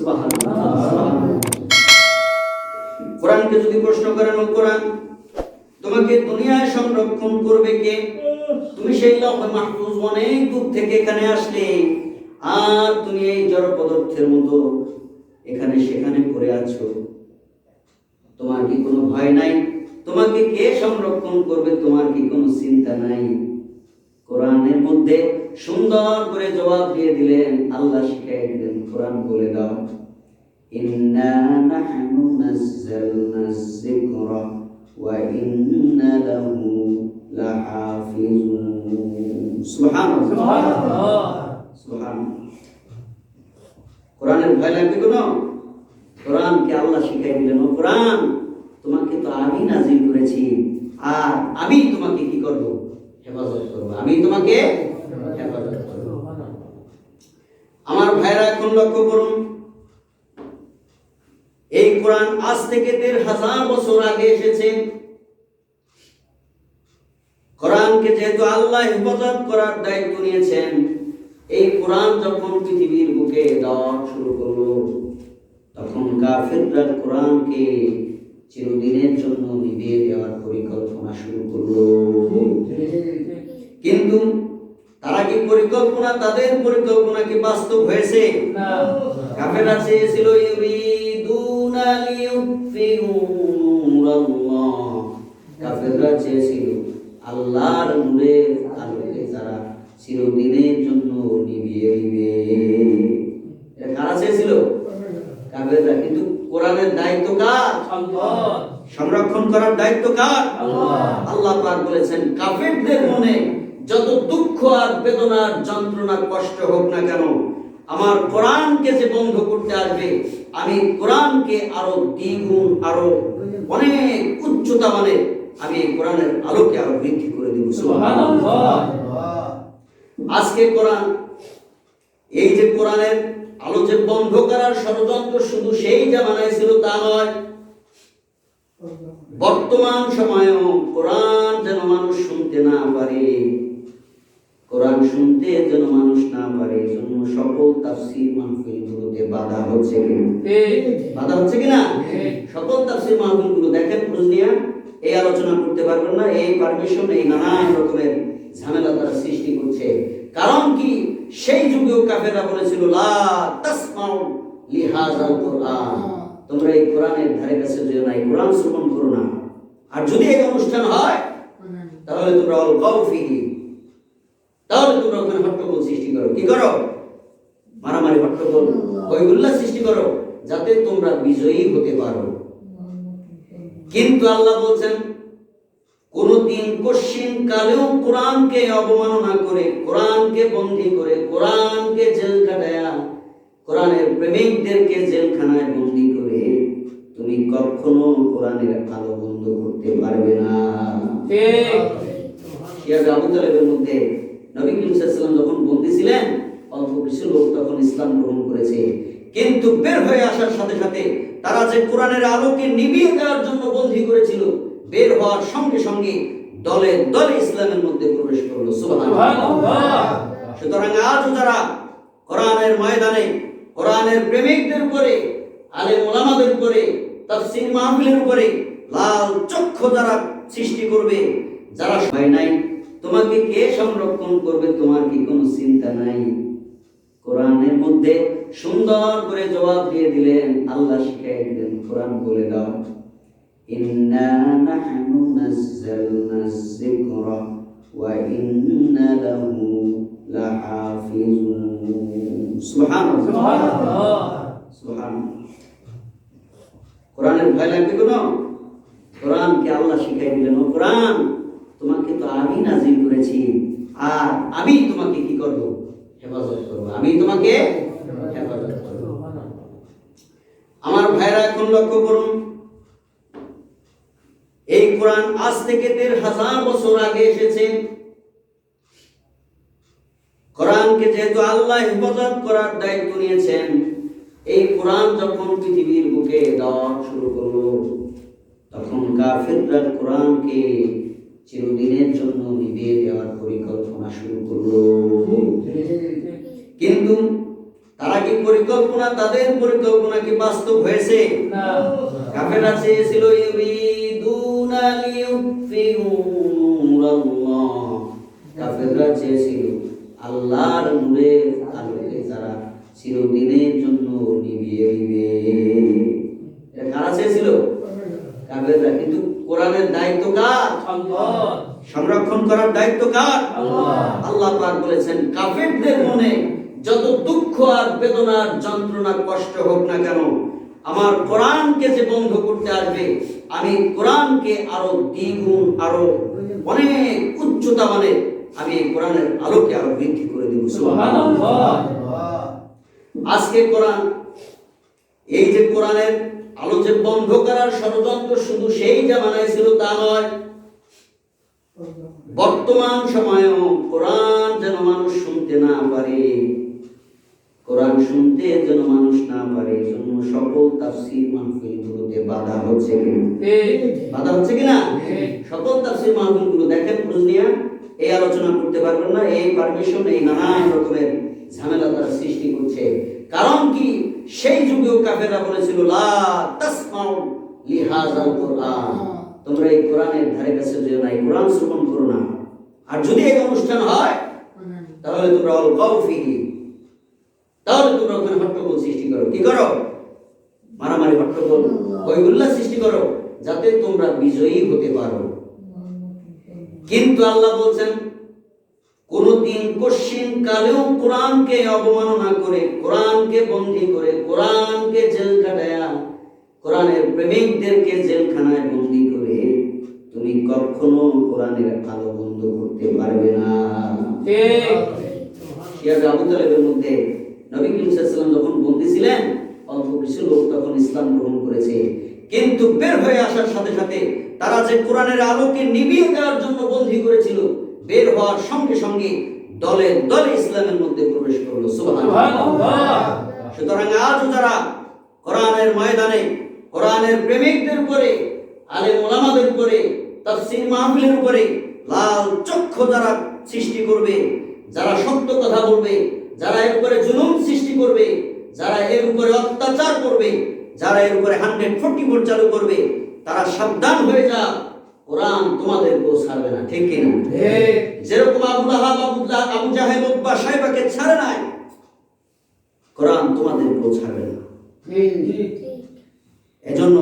সুবহানাল্লাহ। কোরআনকে যদি প্রশ্ন করেন, কোরআন তোমাকে দুনিয়ায় সংরক্ষণ করবে কে? তুমি সেই লৌহে মাহফুজ অনেক দূর থেকে এখানে আসলে, আর তুমি এই জড় পদার্থের মতো এখানে সেখানে পড়ে আছো। তোমার কি কোনো ভয় নাই? তোমাকে কে সংরক্ষণ করবে? তোমার কি কোনো চিন্তা নাই? কোরআনের মধ্যে সুন্দর করে জবাব দিয়ে দিলেন, আল্লাহ শিখিয়ে দিলেন। কোরআন বলে দাও, ইন্না নাহনু নাযালনা যিকরা ওয়া ইন্না লাহু লাহাফিজুন। সুবহানাল্লাহ, সুবহানাল্লাহ। কোরআনের ভয় লাগবে কেন? কোরআনকে আল্লাহ শিখিয়ে দিলেন, ও কোরআন তোমাকে তো আমি নাজিল করেছি, আর আমি তোমাকে কি করব? হেফাজত করব। আমি তোমাকে হেফাজত করব। আমার ভাইরা এখন লক্ষ্য করুন, এই কোরআন আজ থেকে ১৫০০ বছর আগে এসেছে। কোরআনকে যেহেতু আল্লাহ হেফাজত করার দায়িত্ব নিয়েছেন, এই কোরআন যখন পৃথিবীর বুকে দাওয়াত শুরু করলো, তখন কাফিররা কোরআনকে চিরদিনের জন্য নিভিয়ে দেওয়ার পরিকল্পনা শুরু করলো। কিন্তু তারা কি পরিকল্পনা, তাদের পরিকল্পনা কি বাস্তব হয়েছে? না। কাফেররা চেয়েছিল ইউরিদুনা লিইউতফিউ নূরাল্লাহ, কাফেররা চেয়েছিল আল্লাহর নূরের আলোকে তারা চিরদিনের জন্য নিভিয়ে দিবে। এটা কারা চেয়েছিল? কাফেররা। কিন্তু কোরআনের দায়িত্ব কার? আল্লাহ। সংরক্ষণ করার দায়িত্ব কার? আল্লাহ। আল্লাহ পাক বলেছেন, কাফেরদের মনে যত দুঃখ আর বেদনার যন্ত্রণা কষ্ট হোক না কেন, আমার কোরআনকে যে বন্ধ করতে আসবে, আমি কোরআনকে আরো দ্বিগুণ, আরো অনেক উচ্চতা মানে আমি এই কোরআনের আলোকে আরো বৃদ্ধি করে দেব। সুবহানাল্লাহ। আজকে কোরআন, এই যে কোরআনের আলো যে বন্ধ করার ষড়যন্ত্র শুধু সেই জামানায় ছিল তা নয়, বর্তমান সময়েও কোরআন যেন মানুষ শুনতে না পারে, কোরআন শুনতে যেন মানুষ না পারে, এজন্য সকল তাফসীর মাহফিলগুলোতে বাধা হচ্ছে কিনা? বাধা হচ্ছে কিনা? সকল তাফসীর মাহফিলগুলো দেখেন, বুঝলিয়া এই আলোচনা করতে পারবেন না, এই পারমিশন, এই নানান রকমের ঝামেলা তারা সৃষ্টি করছে। কারণ কি? সেই যুগেও কাফেররা বলেছিল, লা তাসমাউ লিহাযাল কোরআন, তোমরা এই কোরআনের ধারে কাছে যেও না, এই কোরআন শ্রবণ করো না। আর যদি এই অনুষ্ঠান হয় তাহলে তোমরা অলকাউ ফিহি, তাহলে তোমরা ওখানে হট্টগোল সৃষ্টি করো। কি করো? মারামারি, হট্টগোল, হইহুল্লাহ সৃষ্টি করো, যাতে তোমরা বিজয়ী হতে পারো। কিন্তু আল্লাহ বলছেন, কোনদিন কশিন কালেও কোরআনকে অবমাননা করে, কোরআনকে বন্দী করে, কোরআনকে জেল খাটায়া, কোরআনের প্রেমিকদেরকে জেলখানায় বন্দী করে তুমি কখনো কোরআনের আলো বন্ধ করতে পারবে না। আবু তালেবের মধ্যে নবী করিম সাল্লাল্লাহু আলাইহি ওয়াসাল্লাম যখন বন্দী ছিলেন, অল্প কিছু লোক তখন ইসলাম গ্রহণ করেছে। কিন্তু বের হয়ে আসার সাথে সাথে তারা যে কোরআনের আলোকে নিভিয়ে দেওয়ার জন্য বন্দী করেছিল, বের হওয়ার সঙ্গে সঙ্গে দলে দলে ইসলামের মধ্যে প্রবেশ করলো। সুবহানাল্লাহ। সুতরাং আজও যারা কোরআনের ময়দানে কোরআনের প্রেমিকদের উপরে, আলেম ওলামাদের উপরে, তাফসীর মাহফিলের উপরে লাল চক্ষু যারা সৃষ্টি করবে, যারা ভয় নাই, তোমাকে কে সংরক্ষণ করবে? তোমার কি কোনো চিন্তা নাই? কোরআনের মধ্যে সুন্দর করে জবাব দিয়ে দিলেন, আল্লাহ শিখিয়ে দিলেন। কোরআন বলে দাও, ইন্না নাহনু নাযালনা যিকরা ওয়া ইন্না লাহু লাহাফিজুন। সুবহানাল্লাহ, সুবহানাল্লাহ, সুবহানাল্লাহ। কোরআনের ভয় লাগবে কেন? কোরআনকে আল্লাহ শিখিয়ে দিলেন, ও কোরআন তোমাকে তো আমি নাজিল করেছি, আর আমি তোমাকে কি করব? হেফাজত করব। আমি তোমাকে হেফাজত করব। আমার ভাইরা এখন লক্ষ্য করুন, এই কোরআন আজ থেকে ১৫০০ বছর আগে এসেছে। কোরআনকে যেহেতু আল্লাহ হেফাজত করার দায়িত্ব নিয়েছেন, এই কোরআন যখন পৃথিবীর বুকে দাওয়াত শুরু করলো, তখন কাফিররা কোরআনকে চিরদিনের জন্য নিভিয়ে দেওয়ার পরিকল্পনা শুরু করলো। কিন্তু তারা কি পরিকল্পনা, তাদের পরিকল্পনা কি বাস্তব হয়েছে? না। কাফেররা চেয়েছিল ইউরিদুনা লিইউতফিউ নূরাল্লাহ, কাফেররা চেয়েছিল আল্লাহর নূরের আলোকে তারা চিরদিনের জন্য নিভিয়ে দিবে। এটা কারা চেয়েছিল? কাফেররা। কিন্তু কোরআনের দায়িত্ব কার? আল্লাহ। সংরক্ষণ করার দায়িত্ব কার? আল্লাহ। আল্লাহ পাক বলেছেন কাফেরদের মনে যত দুঃখ আর বেদনার যন্ত্রণা কষ্ট হোক না কেন, আমার কোরআনকে যে বন্ধ করতে আসবে, আমি কোরআনকে আরো দ্বিগুণ, আরো অনেক উচ্চতা মানে আমি এই কোরআনের আলোকে আরো বৃদ্ধি করে দেব। সুবহানাল্লাহ। আজকে কোরআন, এই যে কোরআনের আলো যে বন্ধ করার ষড়যন্ত্র শুধু সেই জামানায় ছিল তা নয়, বর্তমান সময়েও কোরআন যেন মানুষ শুনতে না পারে, কোরআন শুনতে যেন মানুষ না পারে, জন্য সকল তাফসীর মাহফিলগুলোতে বাধা হচ্ছে কিনা? বাধা হচ্ছে কিনা? সকল তাফসীর মাহফিলগুলো দেখেন, বুঝলিয়া এই আলোচনা করতে পারবেন না, এই পারমিশন, এই নানান রকমের ঝামেলা তারা সৃষ্টি করছে। কারণ কি? সেই যুগেও কাফেররা বলেছিল লা তাসমাউ লিহাযাল কোরআন, তোমরা এই কোরআনের ধারে কাছে যেও না, এই কোরআন শ্রবণ করো না। আর যদি এই অনুষ্ঠান হয় তাহলে তোমরা অলকাউ ফিহি, তাহলে তোমরা ওখানে হট্টগোল সৃষ্টি করো। কি করো? মারামারি, হট্টগোল, হইহুল্লাহ সৃষ্টি করো, যাতে তোমরা বিজয়ী হতে পারো। কিন্তু আল্লাহ বলছেন কোনদিন কশিন কালেও কোরআনকে অবমাননা করে, কোরআনকে বন্দী করে, কোরআনকে জেল খাটায়া, কোরআনের প্রেমিকদেরকে জেলখানায় বন্দী করে তুমি কখনো কোরআনের আলো বন্ধ করতে পারবে না। আবু তালেবের মধ্যে নবী করিম সাল্লাল্লাহু আলাইহি ওয়াসাল্লাম যখন বন্দী ছিলেন, অল্প কিছু লোক তখন ইসলাম গ্রহণ করেছে। কিন্তু বের হয়ে আসার সাথে সাথে তারা যে কোরআনের আলোকে নিভিয়ে দেওয়ার জন্য বন্দী করেছিল, বের হওয়ার সঙ্গে সঙ্গে দলে দলে ইসলামের মধ্যে প্রবেশ করলো। সুবহানাল্লাহ। সুতরাং আজও যারা কোরআনের ময়দানে কোরআনের প্রেমিকদের উপরে, আলেম ওলামাদের উপরে, তাফসীর মাহফিলের উপরে লাল চক্ষু যারা সৃষ্টি করবে, যারা সত্য কথা বলবে, যারা এর উপরে জুলুম সৃষ্টি করবে, যারা এর উপরে অত্যাচার করবে, যারা এর উপরে 144 চালু করবে, তারা সাবধান হয়ে যা, কোরআন তোমাদেরকেও ছাড়বে না। ঠিক কিনা? যেরকম আবু লাহাব, আবু জাহেল, উতবা, সাইবাকে ছাড়ে নাই, কোরআন তোমাদেরকেও ছাড়বে না। এজন্য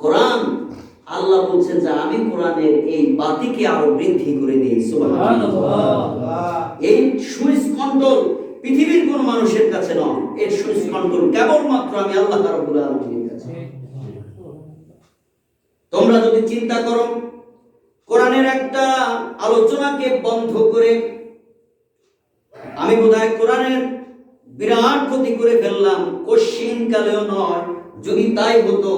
কোরআন, আল্লাহ বলছেন যে আমি কোরআনের এই বাতিকে আরো বৃদ্ধি করে দিই। সুবহানাল্লাহ। এই সুইচ কন্ট্রোল পৃথিবীর কোন মানুষের কাছে নয়, এর সুইচ কন্ট্রোল কেবলমাত্র আমি আল্লাহ রাব্বুল আলামিনের কাছে। তোমরা যদি চিন্তা করো কোরআনের একটা আলোচনাকে বন্ধ করে আমি বোধহয় কোরআনের বিরাট ক্ষতি করে ফেললাম, কশিন কালেও নয়। যদি তাই হতো,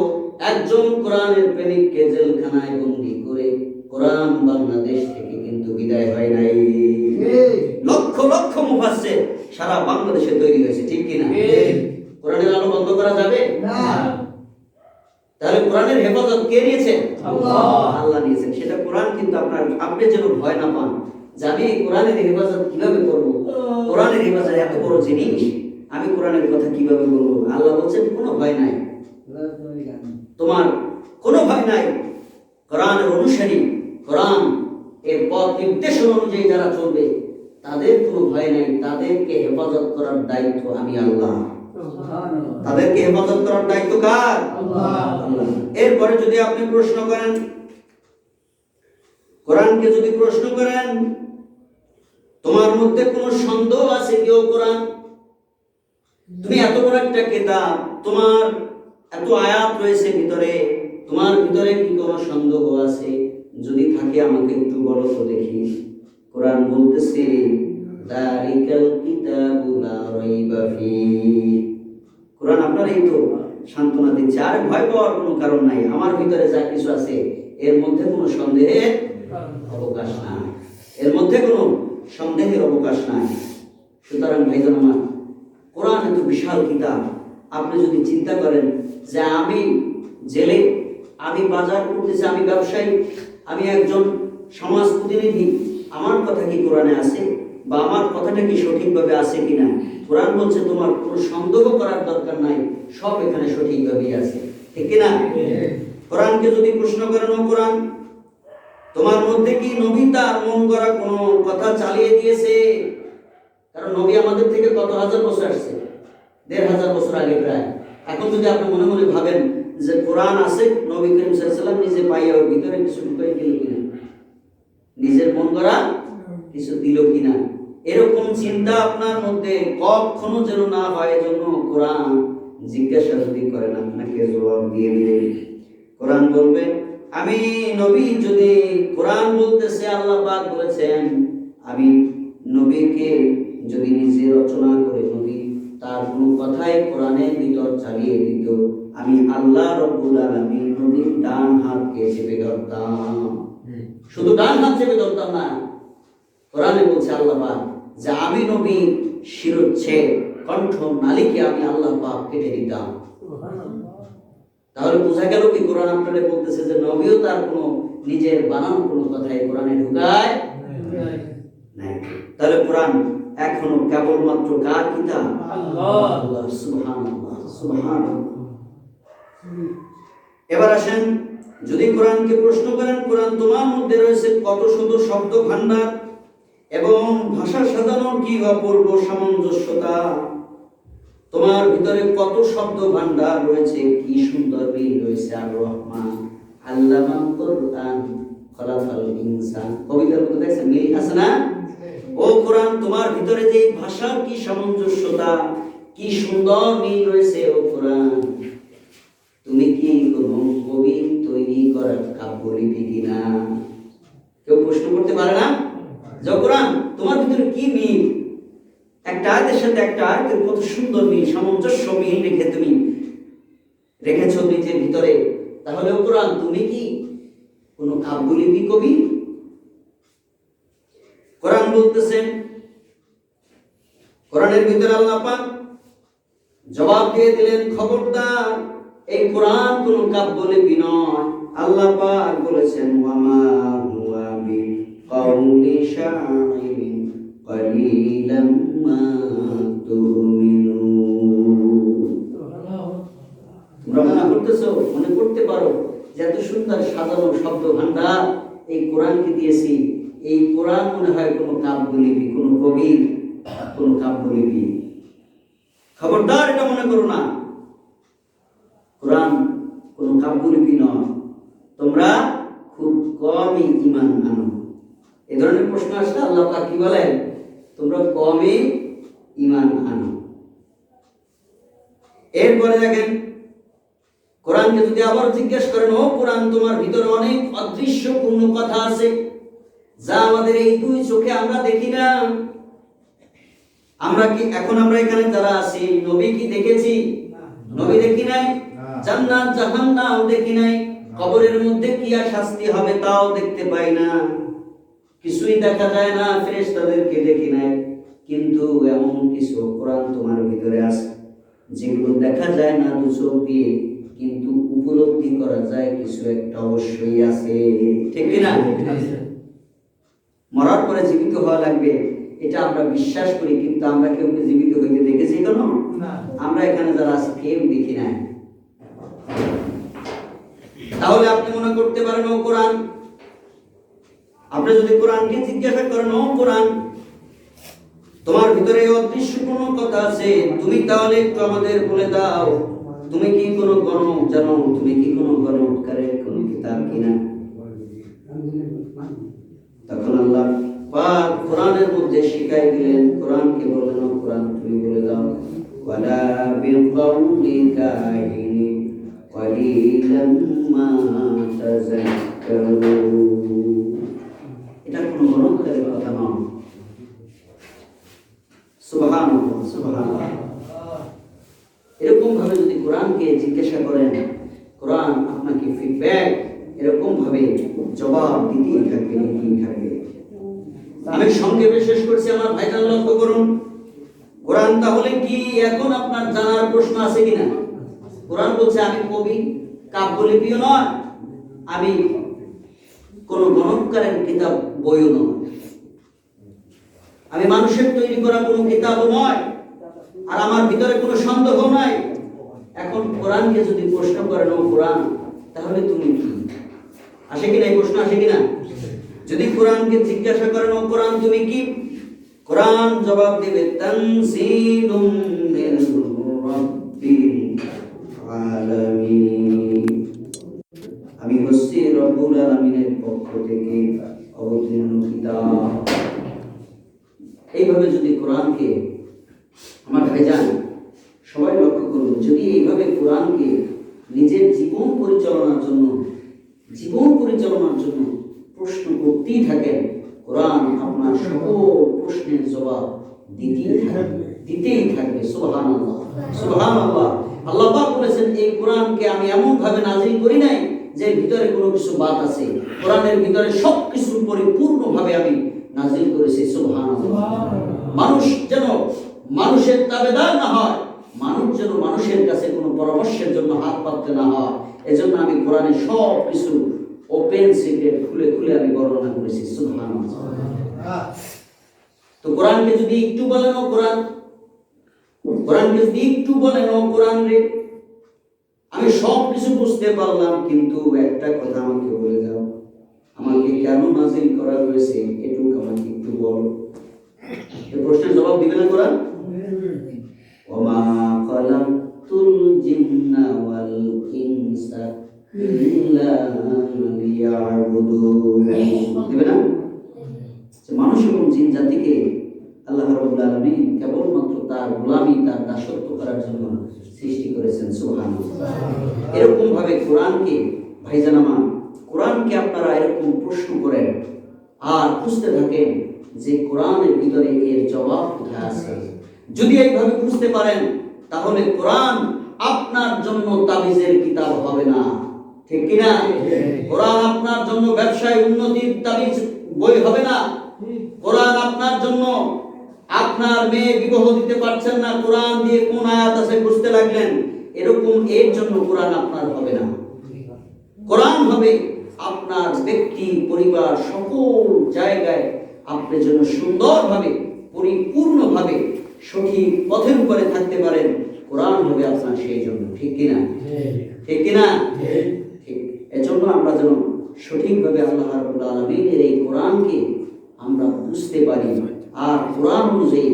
একজন কোরআনের প্রেমিককে জেলখানায় বন্দী করে কোরআন বাংলাদেশ থেকে কিন্তু বিদায় হয় নাই। লক্ষ লক্ষ মুফাসসির সারা বাংলাদেশে তৈরি হয়েছে। ঠিক কিনা? কোরআনের আলো বন্ধ করা যাবে না। তাহলে কোরআনের হেফাজত কে নিয়েছেন? আল্লাহ নিয়েছেন। সেটা কোরআন কিন্তু আপনি যেন ভয় না পান যে আমি কোরআনের হেফাজত কিভাবে করব, কোরআনের হেফাজত এত বড় জিনিস, আমি কোরআনের কথা কিভাবে বলবো। আল্লাহ বলছেন কোনো ভয় নাই, তোমার কোনো ভয় নাই। কোরআনের অনুসারী, কোরআন এর পথ নির্দেশন অনুযায়ী যারা চলবে তাদের কোনো ভয় নাই। তাদেরকে হেফাজত করার দায়িত্ব আমি আল্লাহ। তাদেরকে হেফাজত করার দায়িত্ব কার? আল্লাহ। এরপরে যদি আপনি প্রশ্ন করেন, কোরআনকে যদি প্রশ্ন করেন তোমার মধ্যে কোনো সন্দেহ আছে কেউ কোরআন, তুমি এত বড় একটা কিতাব, তোমার এত আয়াত রয়েছে ভিতরে, তোমার ভিতরে কি কোনো সন্দেহ আছে? যদি থাকে আমাকে একটু বলো তো দেখি। কোরআন বলতেছে যালিকাল কিতাবু লা রাইবা ফীহি, কোরআন আপনারই তো সান্ত্বনা দিচ্ছে, আর ভয় পাওয়ার কোনো কারণ নাই, আমার ভিতরে যা কিছু আছে এর মধ্যে কোনো সন্দেহের অবকাশ নাই, এর মধ্যে কোনো সন্দেহের অবকাশ নাই। সুতরাং ভাইজান আমার, কোরআন এত বিশাল কিতাব, আপনি যদি চিন্তা করেন যে আমি জেলে, আমি বাজার করতেছি, আমি ব্যবসায়ী, আমি একজন সমাজ প্রতিনিধি, আমার কথা কি কোরআনে আছে বা আমার কথাটা কি সঠিকভাবে আছে কিনা, কোরআন বলছে তোমার কোনো সন্দেহ করার দরকার নাই, সব এখানে সঠিকভাবেই আছে, ঠিক কিনা? কোরআনকে যদি প্রশ্ন করেন, ও কোরআন, তোমার মধ্যে কি নবী তার মন গড়া কোনো কথা চালিয়ে দিয়েছে? কারণ নবী আমাদের থেকে কত হাজার বছর আসছে, ১,৫০০ বছর আগে প্রায়। এখন যদি আপনি মনে মনে ভাবেন যে কোরআন আছে, নবী করিম সাল্লাল্লাহু আলাইহি ওয়াসাল্লাম নিজে পাইয়া ওর ভিতরে কিছু ঢুকাই দিল কিনা, নিজের মন গড়া কিছু দিল কিনা, এরকম চিন্তা আপনার মধ্যে কখনো যেন না হয়। এজন্য কোরআন জিজ্ঞাসা যদি করেন, আপনাকে জবাব দিয়ে দিবে। কোরআন বলবে, আমি নবী, যদি কোরআন বলতেছে আল্লাহ পাক বলেছেন, আমি নবীকে যদি নিজে রচনা করে নবী তার কোনো কথাই কোরআনের ভিতর চালিয়ে দিত, আমি আল্লাহ রব্বুল আলামিন নবীর ডান হাতকে চেপে ধরতাম। শুধু ডান হাত চেপে ধরতাম না, কোরআনে বলছে আল্লাহ পাক যে আমি নবী শিরোচ্ছেদ কণ্ঠ নালীকে আমি আল্লাহ পাক কেটে দিতাম। তাহলে বোঝা গেল কি, কোরআন আপনাদের বলতেছে যে নবীও তার কোনো নিজের বানানো কোনো কথাই কোরআনে ঢুকায় নাই। তাহলে কোরআন এখনো কেবলমাত্র কার কিতাব? আল্লাহ। সুবহানাল্লাহ, সুবহানাল্লাহ। এবার আসেন, যদি কোরআনকে প্রশ্ন করেন, কোরআন তোমার মধ্যে রয়েছে কত শত শব্দ ভান্ডার এবং ভাষা সাজানোর কি অপূর্ব সামঞ্জস্যতা, তোমার ভিতরে কত শব্দ ভান্ডার রয়েছে, কি সুন্দর মিল রয়েছে। আর রহমান আল্লামাল কোরআন খলাকাল ইনসান, কবিতার মধ্যে দেখছেন মিল আছে না? ও কোরআন, তোমার ভিতরে যে ভাষার কি সামঞ্জস্যতা, কি সুন্দর মিল রয়েছে। ও কোরআন, তুমি কি কোনো কবি তৈরি করার কাব্যলিপি কিনা? কেউ প্রশ্ন করতে পারে না যে কোরআন তোমার ভিতরে কি মিল, একটা আয়াতের সাথে একটা আয়াতের কত সুন্দর মিল, সামঞ্জস্য মিল রেখে তুমি রেখেছ নিজের ভিতরে। তাহলে ও কোরআন, তুমি কি কোনো কাব্যলিপি কবি? কোরআন বলতেছেন, কোরআনের ভিতরে আল্লাহ পাক জবাব দিয়ে দিলেন, খবরদার, এই কোরআন কোন কাব্যলিপি নয়। আল্লাহ পাক বলেছেন, ওয়ামা হুয়া বিকাউলি শাইরিন কালিলাম মা তুমিনুন। তোমরা মনে করতে পারো যে এত সুন্দর সাজানো শব্দ ভান্ডার এই কোরআনকে দিয়েছি, এই কোরআন মনে হয় কোনো কাব্যলিপি, কোনো কবির কোনো কাব্যলিপি। খবরদার, এটা মনে করো না, কোরআন কোনো কাব্যলিপি নয়, তোমরা খুব কমই ঈমান আনো। এই ধরনের প্রশ্ন আসলে আল্লাহ পাক কি বলেন? তোমরা কমই ঈমান আনো। এরপরে দেখেন, কোরআনকে যদি আবার জিজ্ঞেস করেন, ও কোরআন, তোমার ভিতরে অনেক অদৃশ্যপূর্ণ কথা আছে যা আমাদের এই দুই চোখে আমরা দেখি না। আমরা এখানে যারা আছি, নবী কি দেখেছি? নবী দেখি নাই। জান্নাত জাহান্নাম দেখি নাই। কবরের মধ্যে কি আর শাস্তি হবে তাও দেখতে পাই না, কিছুই দেখা যায় না, ফেরেশতাদেরকে দেখি নাই। কিন্তু এমন কিছু কোরআন তোমার ভিতরে আছে যেগুলো দেখা যায় না দু চোখ দিয়ে, কিন্তু উপলব্ধি করা যায় কিছু একটা অবশ্যই আছে, ঠিক কিনা? মরার পরে জীবিত হওয়া লাগবে, এটা আমরা বিশ্বাস করি, কিন্তু আমরা কেউ জীবিত হইতে দেখেছি কেন? আমরা এখানে যারা আছি কেউ দেখি নাই। তাহলে আপনি মনে করতে পারেন, ও কোরআন, আপনি যদি কোরআনকে জিজ্ঞাসা করেন, ও কোরআন, তোমার ভিতরে অদৃশ্য কোনো কথা আছে, তুমি তাহলে একটু আমাদের বলে দাও, তুমি কি কোনো গণক জানো? তুমি কি কোনো গণৎকারের কোনো কিতাব কিনা? তখন আল্লাহ পাক কোরআনের মধ্যে শিখাই দিলেন, কোরআনকে বললেন, ও কোরআন, তুমি বলে দাও, ওয়ালা বিকাউলি কাহিনী কালিলাম মা তাযাক্কারুন। এটা কোনো গণৎকারের কথা নয়। সুবহানাল্লাহ, সুবহানাল্লাহ। এরকম ভাবে যদি কোরআনকে জিজ্ঞাসা করেন, কোরআন আপনাকে ফিডব্যাক এরকম ভাবে জবাব দিতেই থাকবে। আমি সংক্ষেপে শেষ করছি আমার ভাইজান, লক্ষ্য করুন, কোরআন তাহলে কি এখন আপনার জানার প্রশ্ন আছে কিনা? কোরআন বলছে আমি কবি, কাব্যলিপিও নয়, আমি কোন গণৎকারের কিতাব বইও নয়, আমি মানুষের তৈরি করা কোনো কিতাবও নয়, আর আমার ভিতরে কোনো সন্দেহ নাই। এখন কোরআনকে যদি প্রশ্ন করেন, ও কোরআন তাহলে তুমি কি, আসে কিনা এই প্রশ্ন, আসে কিনা? যদি কোরআনকে জিজ্ঞাসা করেন, ও কোরআন তুমি কি, কোরআন জবাব দেবে তানজিলুম মির রাব্বিল আলামিন, আমি হচ্ছি রব্বুল আলামিনের পক্ষ থেকে অবতীর্ণ কিতাব। এইভাবে যদি কোরআনকে, আমার ভাইজান সবাই লক্ষ্য করুন, যদি এইভাবে কোরআনকে নিজের জীবন পরিচালনার জন্য প্রশ্ন করতেই থাকেন, কোরআন আপনার সকল প্রশ্নের জবাব দিতেই থাকবে। সুবহানাল্লাহ, সুবহানাল্লাহ। আল্লাহ পাক বলেছেন, এই কোরআনকে আমি এমন ভাবে নাজিল করি নাই যে ভিতরে কোনো কিছু বাদ আছে, কোরআনের ভিতরে সবকিছু পরিপূর্ণভাবে আমি নাজিল করেছি। সুবহানাল্লাহ। মানুষ যেন মানুষের তাবেদার না হয়, মানুষ যেন মানুষের কাছে কোনো পরামর্শের জন্য হাত পাততে না হয়, এজন্য আমি কোরআনের সব কিছু ওপেন সিক্রেট খুলে খুলে আমি বর্ণনা করেছি। সুবহানাল্লাহ। তো কোরআনকে যদি একটু বলেন, ও কোরআনকে যদি একটু বলেন, ও কোরআন রে আমি সব কিছু বুঝতে পারলাম, কিন্তু একটা কথা আমাকে বলে দাও, আমাকে কেন নাজিল করা হয়েছে এটুকু আমাকে একটু বলো। এই প্রশ্নের জবাব দিবে না কোরআন? ওমা খালাকতুল জিন্না ওয়াল ইনসা ইল্লা লিয়াবুদুন, দিবে না? মানুষ এবং জিন জাতিকে আল্লাহ রাব্বুল আলামিন কেবলমাত্র তার গোলামি, তার দাসত্ব করার জন্য সৃষ্টি করেছেন। সুবহানাল্লাহ। এরকম ভাবে কোরআনকে, ভাইজান আমার, কোরআনকে আপনারা এরকম প্রশ্ন করেন আর খুঁজতে থাকেন যে কোরআনের ভিতরে এর জবাব কোথায় আছে। যদি এইভাবে খুঁজতে পারেন তাহলে কোরআন আপনার জন্য তাবিজের কিতাব হবে না, ঠিক কিনা? কোরআন আপনার জন্য ব্যবসায় উন্নতির তাবিজ বই হবে না। কোরআন আপনার জন্য, আপনার মেয়ে বিবাহ দিতে পারছেন না, কোরআন দিয়ে কোন আয়াত আছে বুঝতে লাগলেন, এরকম এর জন্য কোরআন আপনার হবে না। কোরআন হবে আপনার ব্যক্তি, পরিবার, সকল জায়গায় আপনি যেন সুন্দরভাবে, পরিপূর্ণভাবে সঠিক পথের উপরে থাকতে পারেন, কোরআন হবে আপনার সেই জন্য, ঠিক কিনা? ঠিক কিনা? ঠিক। এজন্য আমরা যেন সঠিকভাবে আল্লাহ রাব্বুল আলামিনের এই কোরআনকে আমরা বুঝতে পারি আর কোরআন অনুযায়ী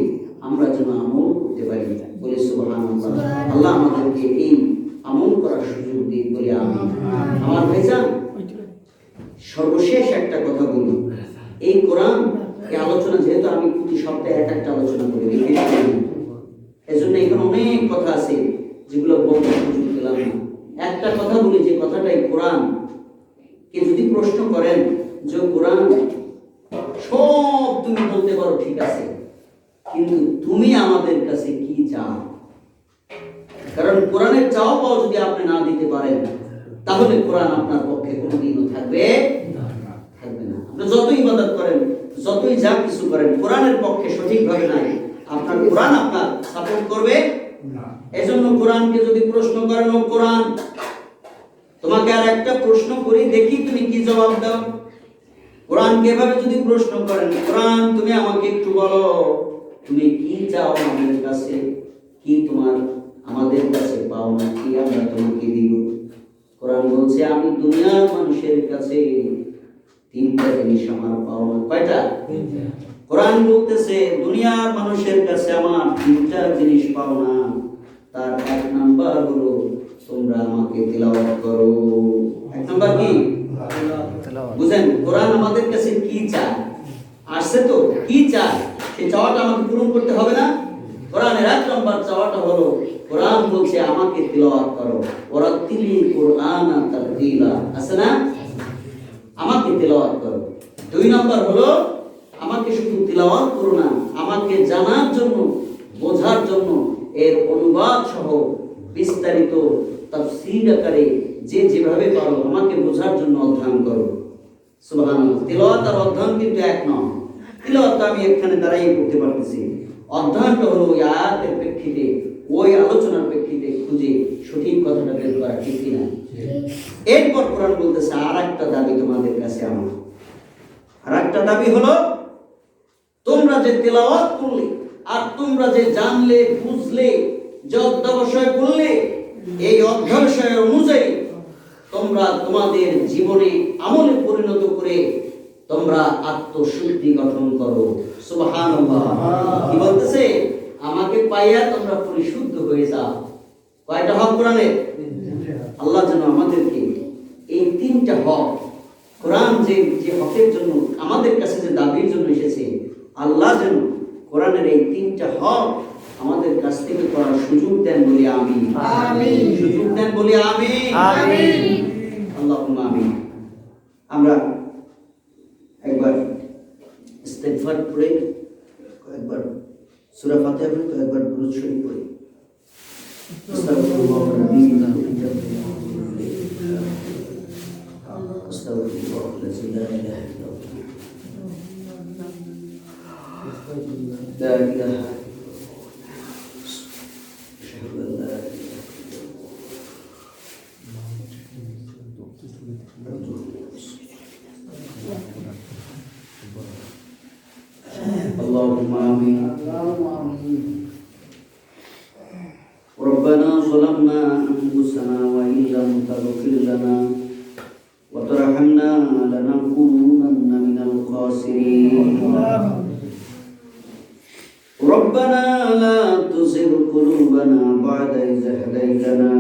আমরা যেন আমল করতে পারি। বলে সুবহানাল্লাহ। আল্লাহ আমাদেরকে এই আমল করার সুযোগ দিন, বলে আমি। আমার ভাইজান সর্বশেষ একটা কথা বলি, এই কোরআন এই আলোচনা, যেহেতু আমি প্রতি সপ্তাহে একটা আলোচনা করি, এজন্য এখানে অনেক কথা আছে যেগুলো বলতে সুযোগ পেলাম না। একটা কথা বলি, যে কথাটাই কোরআন কে যদি প্রশ্ন করেন যে কোরআন সব তুমি বলতে পারো, ঠিক আছে, কিন্তু তুমি আমাদের কাছে কি চাও? কারণ কোরআনের চাওয়া পাওয়া যদি আপনি না দিতে পারেন তাহলে কোরআন আপনার পক্ষে কোনোদিনও থাকবে না। আপনি যতই ইবাদত করেন, যতই যা কিছু করেন, কোরআনের পক্ষে সঠিকভাবে নাই, আপনার কোরআন আপনার সাপোর্ট করবে না। এজন্য কোরআনকে যদি প্রশ্ন করেন, ও কোরআন তোমাকে আর একটা প্রশ্ন করি, দেখি তুমি কি জবাব দাও। কোরআনকে এভাবে যদি প্রশ্ন করেন, কোরআন তুমি আমাকে একটু বলো, তুমি কি চাও আমাদের কাছে, কি তোমার আমাদের কাছে পাও না, কি আমরা তোমাকে দিব। কোরআন বলছে, আমি দুনিয়ার মানুষের কাছে তিনটা জিনিস আমার পাও না। কয়টা? কোরআন বলতেছে দুনিয়ার মানুষের কাছে আমার তিনটা জিনিস পাও না। তার এক নাম্বার হলো তোমরা আমাকে তিলাওয়াত করো। এক নাম্বার কি? বুঝেন, কোরআন আমাদের কাছে কি চায়? আসছে তো কি চায়, সেই চাওয়াটা আমাকে পূরণ করতে হবে না? কোরআনের এক নম্বর চাওয়াটা হলো, কোরআন বলছে আমাকে তিলাওয়াত করো, ওরাতিলি কুরআনা তারতিলা, আছে না? আমাকে তিলাওয়াত করো। দুই নম্বর হলো, আমাকে শুধু তিলাওয়াত করো না, আমাকে জানার জন্য, বোঝার জন্য এর অনুবাদ সহ বিস্তারিত তাফসীর আকারে যে যেভাবে পারো আমাকে বোঝার জন্য অধ্যয়ন করো। সুবহানাল্লাহ। তিলাওয়াত আর অধ্যয়ন কিন্তু এক নয়। তিলাওয়াত আমি এখানে দাঁড়াই করতে পারতেছি, অধ্যয়নটা হলো ওই আয়াতের প্রেক্ষিতে, ওই আলোচনার প্রেক্ষিতে খুঁজে সঠিক কথাটা বের করা, ঠিক কিনা? এরপর কোরআন বলতেছে আর একটা দাবি তোমাদের কাছে আমার। আর একটা দাবি হলো, তোমরা যে তেলাওয়াত করলে আর তোমরা যে জানলে বুঝলে যে অধ্যবসায় করলে এই অধ্যবসায় অনুযায়ী তোমরা তোমাদের জীবনে আমলে পরিণত করে তোমরা আত্মশুদ্ধি গঠন করো। সুবহানাল্লাহ। কি বলতেছে? আমাকে পাইয়া তোমরা পরিশুদ্ধ হয়ে যাও। কয়টা হক কোরআনে? আল্লাহ যেন আমাদেরকে এই তিনটা হক, কোরআন যে হকের জন্য আমাদের কাছে যে দাবির জন্য এসেছে, আল্লাহ যেন কোরআনের এই তিনটা হক আমাদের কাছ থেকে করার সুযোগ দেন বলি আমিন। আমিন। সুযোগ দেন বলি আমিন। আমিন। আল্লাহুম্মা আমিন। আমরা একবার ইস্তিগফার পড়ে, কয়েকবার সূরা ফাতিহা পড়ে, কয়েকবার দুরূদ শরীফ পড়ে। আস্তাগফিরুল্লাহ আস্তাগফিরুল্লাহ লা ইলাহা ইল্লাল্লাহ লা ইলাহা اللهم آمين. ربنا ظلمنا أنفسنا وإن لم تغفر لنا وترحمنا لنكونن من الخاسرين. ربنا لا تزغ قلوبنا بعد إذ هديتنا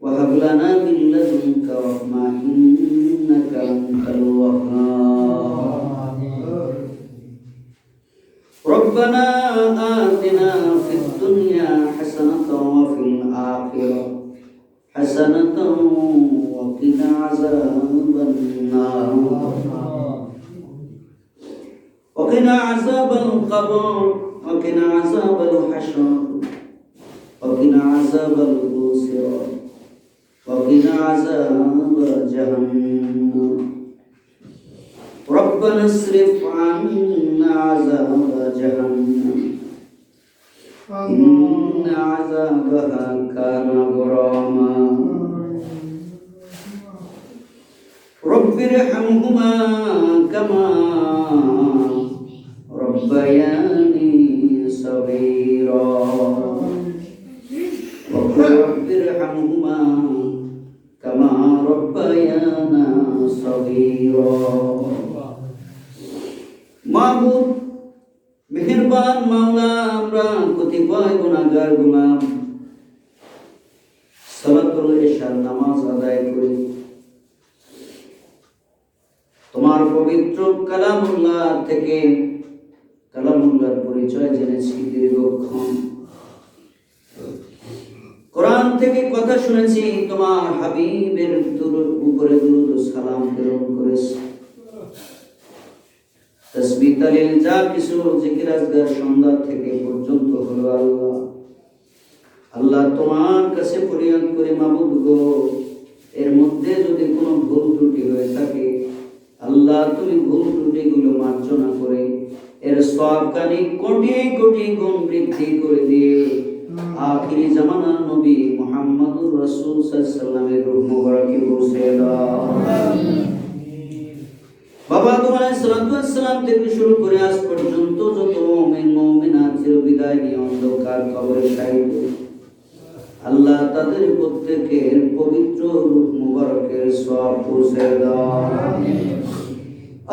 وهب لنا من لدنك رحمة إنك أنت الوهاب. ربنا آتنا في الدنيا حسنة وفي الآخرة حسنة وقنا عذاب النار وقنا عذاب القبر وقنا عذاب الحشر وقنا عذاب الصراط وقنا عذاب جهنم. ربنا اصرف عنا عذاب جهنم إن عذابها كان غراما. رب ارحمهما كما ربياني صغيرا رب ارحمهما كما ربيانا صغيرا. মাবুদ মেহেরবান মাওলা, আমরা কতিপয় গুনাহগার গোলাম সালাতুল ইশার নামাজ আদায় করি, তোমার পবিত্র কালামুল্লাহ থেকে কালামুল্লাহর পরিচয় জেনেছি দীর্ঘক্ষণ, কোরআন থেকে কথা শুনেছি, তোমার হাবিবের উপরে দুরূদ ও সালাম প্রেরণ করেছি, তাসবিহ তাহলিল যা কিছু জিকির আজকার সন্ধ্যা থেকে পর্যন্ত হলো আল্লাহ, আল্লাহ তোমার কাছে ফরিয়াদ করে মাবুদ গো, এর মধ্যে যদি কোনো ভুল ত্রুটি হয়ে থাকে আল্লাহ তুমি ভুল ত্রুটিগুলো মার্জনা করে এর সওয়াবখানি কোটি কোটি গুণ বৃদ্ধি করে দিয়ে আখিরি জামানার নবী মুহাম্মদুর রাসূল সাল্লাল্লাহু আলাইহি ওয়াসাল্লামের রূহ মুবারকে পৌঁছে দাও। বাবা আদম আলাইহিস সালাম থেকে শুরু করে আজ পর্যন্ত যত মুমিন মুমিনাত চির বিদায় নিয়ে অন্ধকার কবরে শায়িত, আল্লাহ তাদের প্রত্যেকের পবিত্র রূহ মুবারকের সওয়াব পৌঁছে দাও।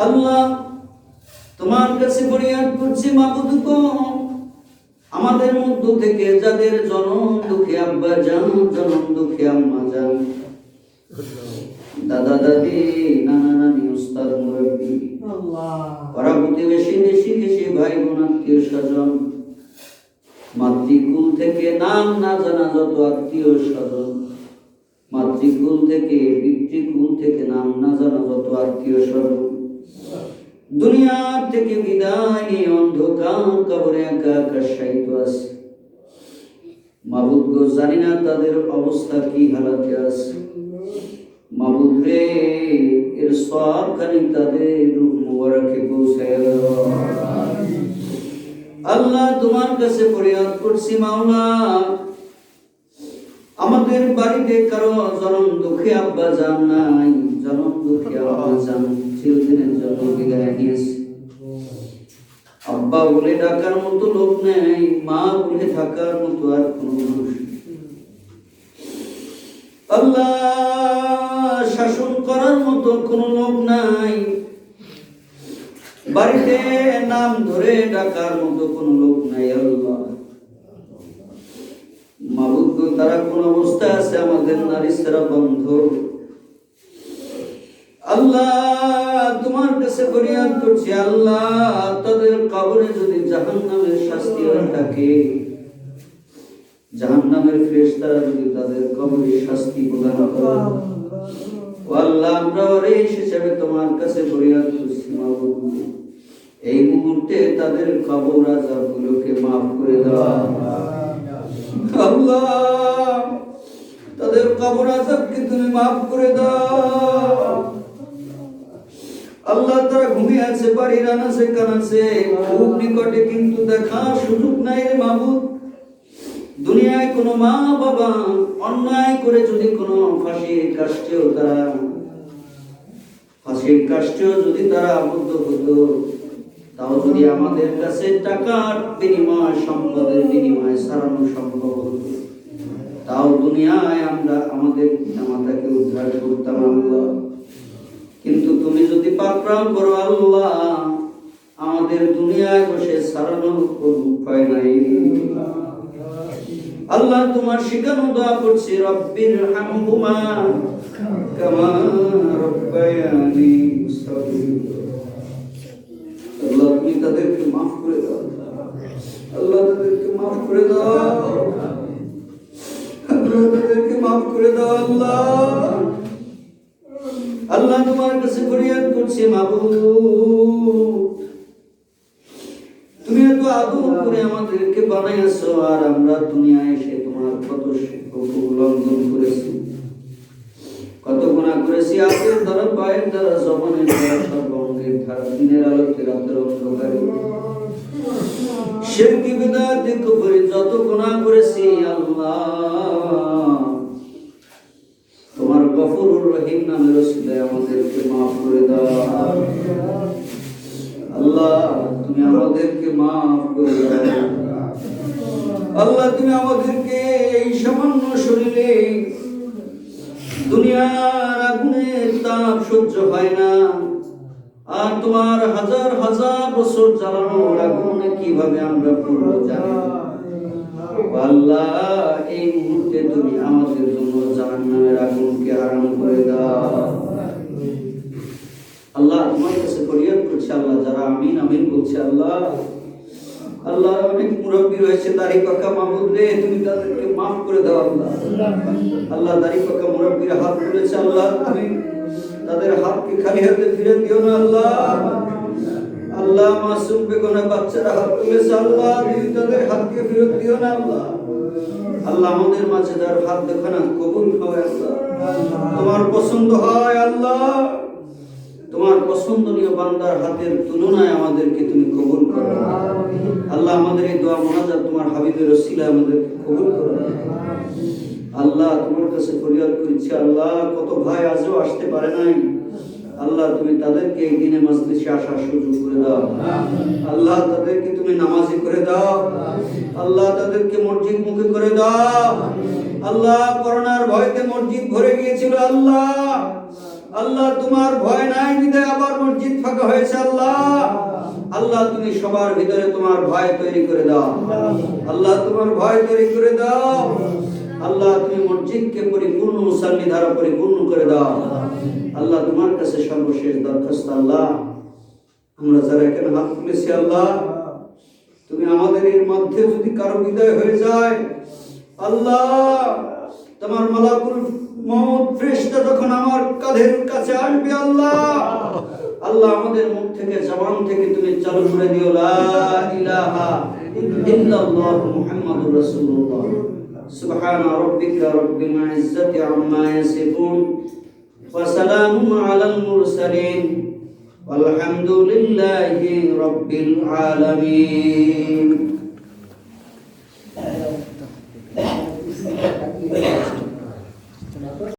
আল্লাহ তোমার কাছে ফরিয়াদ করছি মাবুদ গো, আমাদের মধ্য থেকে যাদের জনম দুঃখী আব্বা জান, জনম দুঃখী আম্মা জান, দাদা দাদি, নানা নানি, উস্তাদ মুরব্বি, পাড়া প্রতিবেশী, দেশি দেশি ভাই বোন, আত্মীয় স্বজন, মাতৃকুল থেকে নাম না জানা যত আত্মীয় স্বজন, মাতৃকুল থেকে পিতৃকুল থেকে নাম না জানা যত আত্মীয় স্বজন, দুনিয়া থেকে বিদায় নিয়ে অন্ধকার কবরে একা একা শায়িত আছে, মাবুদ গো জানি না তাদের অবস্থা কি হালাতে আছে, মাবুদ রে এর সওয়াবখানি তাদের রূহ মুবারকে পৌঁছায় দাও। আল্লাহ তোমার কাছে ফরিয়াদ করছি মাওলা, আমাদের বাড়িতে কারো জনম দুঃখী আব্বা জান নাই, জনম দুঃখী আব্বা জান চিরদিনের জন্য বিদায় নিয়েছে, আব্বা আব্বা বলে ডাকার মতো লোক নেই, মা বলে থাকার মতো আর কোনো মানুষ নেই। আল্লাহ শাসন করার মতো কোনো লোক নাই, বাড়িতে নাম ধরে ডাকার মতো কোনো লোক নাই। আল্লাহ মাবুদ, তারা কোন অবস্থায় আছে আমাদের নারী সেরা বন্ধ। আল্লাহ তোমার কাছে ফরিয়াদ করছি, আল্লাহ তাদের কবরে যদি জাহান্নামের শাস্তি হয়ে থাকে, জাহান্নামের ফেরেশতারা যদি তাদের কবরে শাস্তি প্রদান করে, ও আল্লাহ আমরা ওয়ারিস হিসেবে তোমার কাছে ফরিয়াদ করছি, মাবুদ এই মুহূর্তে তাদের কবর আযাবগুলোকে মাফ করে দাও। আল্লাহ তাদের কবর আযাবকে তুমি মাফ করে দাও। আল্লাহ তারা ঘুমিয়ে আছে, বাড়ির আনাচে কানাচে, খুব নিকটে, কিন্তু দেখার সুযোগ নাই রে মাবুদ। দুনিয়ায় কোনো মা বাবা অন্যায় করে যদি কোনো ফাঁসির কাষ্ঠেও যদি তারা আবদ্ধ হতো, তাও যদি আমাদের কাছে টাকার বিনিময়, সম্পদের বিনিময় ছাড়ানো সম্ভব হতো, তাও দুনিয়ায় আমরা আমাদের পিতামাতাকে উদ্ধার করতাম আল্লাহ। কিন্তু তুমি যদি পাকড়াও করো আল্লাহ, আমাদের দুনিয়ায় বসে ছাড়ানোর কোনো উপায় নাই। আল্লাহ তোমার শিখানো দোয়া করছি, রব্বির হামহুমা কামা রব্বায়ানি সগীরা। আল্লাহ তুমি তাদেরকে মাফ করে দাও, আল্লাহ তাদেরকে মাফ করে দাও, আল্লাহ তাদেরকে মাফ করে দাও। আল্লাহ আল্লাহ তোমার কাছে ফরিয়াদ করছি, মাবুদ তুমি এত আদর করে আমাদেরকে বানাইছো, আর আমরা দুনিয়ায় এসে তোমার কত উল্লঙ্ঘন করেছি, কত গুনাহ করেছি, হাতের দ্বারা, পায়ের দ্বারা, জবানের দ্বারা, সর্বাঙ্গের দ্বারা, দিনের আলোকে রাতের অন্ধকারে, শিরকি বিদআত কুফরি যত গুনাহ করেছি আল্লাহ তোমার গফুরুর রহিম নামের ওসিলায় আমাদেরকে মাফ করে দাও। আল্লাহ তুমি আমাদেরকে মাফ করে দাও। আল্লাহ তুমি আমাদেরকে এই সামান্য শরীরে দুনিয়ার আগুনের তাপ সহ্য হয় না, আর তোমার হাজার হাজার বছর জ্বালানোর আগুনে কিভাবে আমরা পুরো জানি। আল্লাহ এই মুহূর্তে তুমি আমাদের জন্য জাহান্নামের আগুনকে আরাম করে দাও। আল্লাহ তোমার কাছে ফরিয়াদ করছি, আল্লাহ যারা আমিন আমিন বলছে, আল্লাহ আল্লাহ অনেক মুরব্বী রয়েছে দাড়ি পাকা, মাবুদ রে তুমি তাদেরকে মাফ করে দাও। আল্লাহ আল্লাহ দাড়ি পাকা মুরব্বীরা হাত তুলেছে, আল্লাহ তুমি তাদের হাতকে খালি হাতে ফিরে দিও না। আল্লাহ আল্লাহ মাসুম বেগুনা বাচ্চারা হাত তুলেছে, আল্লাহ তুমি তাদের হাতকে ফেরত দিও না। আল্লাহ আল্লাহ আমাদের মাঝে যার হাত দেখানা কবুল হয়, আল্লাহ তোমার পছন্দ হয়, আল্লাহ তোমার পছন্দনীয় বান্দার হাতের তুলনায় আমাদেরকে তুমি কবুল করো। আল্লাহ আমাদের এই দোয়া মুনাজাত তোমার হাবিবের ওসিলায় আমাদেরকে কবুল করো। আল্লাহ তোমার কাছে ফরিয়াদ করছি, আল্লাহ কত ভাই আজও আসতে পারে নাই, আল্লাহ তুমি তাদেরকে এই দিনে মজলিসে আসার সুযোগ করে দাও। আল্লাহ তাদেরকে তুমি নামাজি করে দাও, আল্লাহ তাদেরকে মসজিদ মুখী করে দাও। আল্লাহ করোনার ভয়তে মসজিদ ভরে গিয়েছিল, আল্লাহ আল্লাহ তোমার ভয় নাই বিধায় আবার মসজিদ ফাঁকা হয়েছে। আল্লাহ আল্লাহ তুমি সবার ভিতরে তোমার ভয় তৈরি করে দাও, আল্লাহ তোমার ভয় তৈরি করে দাও। আল্লাহ তুমি মসজিদকে পরিপূর্ণ মুসাল্লি দ্বারা পরিপূর্ণ করে দাও। আল্লাহ তোমার কাছে সর্বশেষ দরখাস্ত, আল্লাহ আমরা যারা এখানে হাত তুলেছি, আল্লাহ তুমি আমাদের এর মধ্যে যদি কারো বিদায় হয়ে যায়, আল্লাহ তোমার মালাকুল মউত ফেরেশতা যখন আমার কাঁধের কাছে আসবে, আল্লাহ আল্লাহ আমাদের মুখ থেকে, জবান থেকে তুমি চালু করে দিও লা ইলাহা ইল্লাল্লাহ মুহাম্মাদুর রাসূলুল্লাহ। সুবহানা রাব্বিকা রাব্বিল ইজ্জাতি আম্মা ইয়াসিফুন ওয়া সালামুন আলাল মুরসালিন walhamdulillahi rabbil alamin।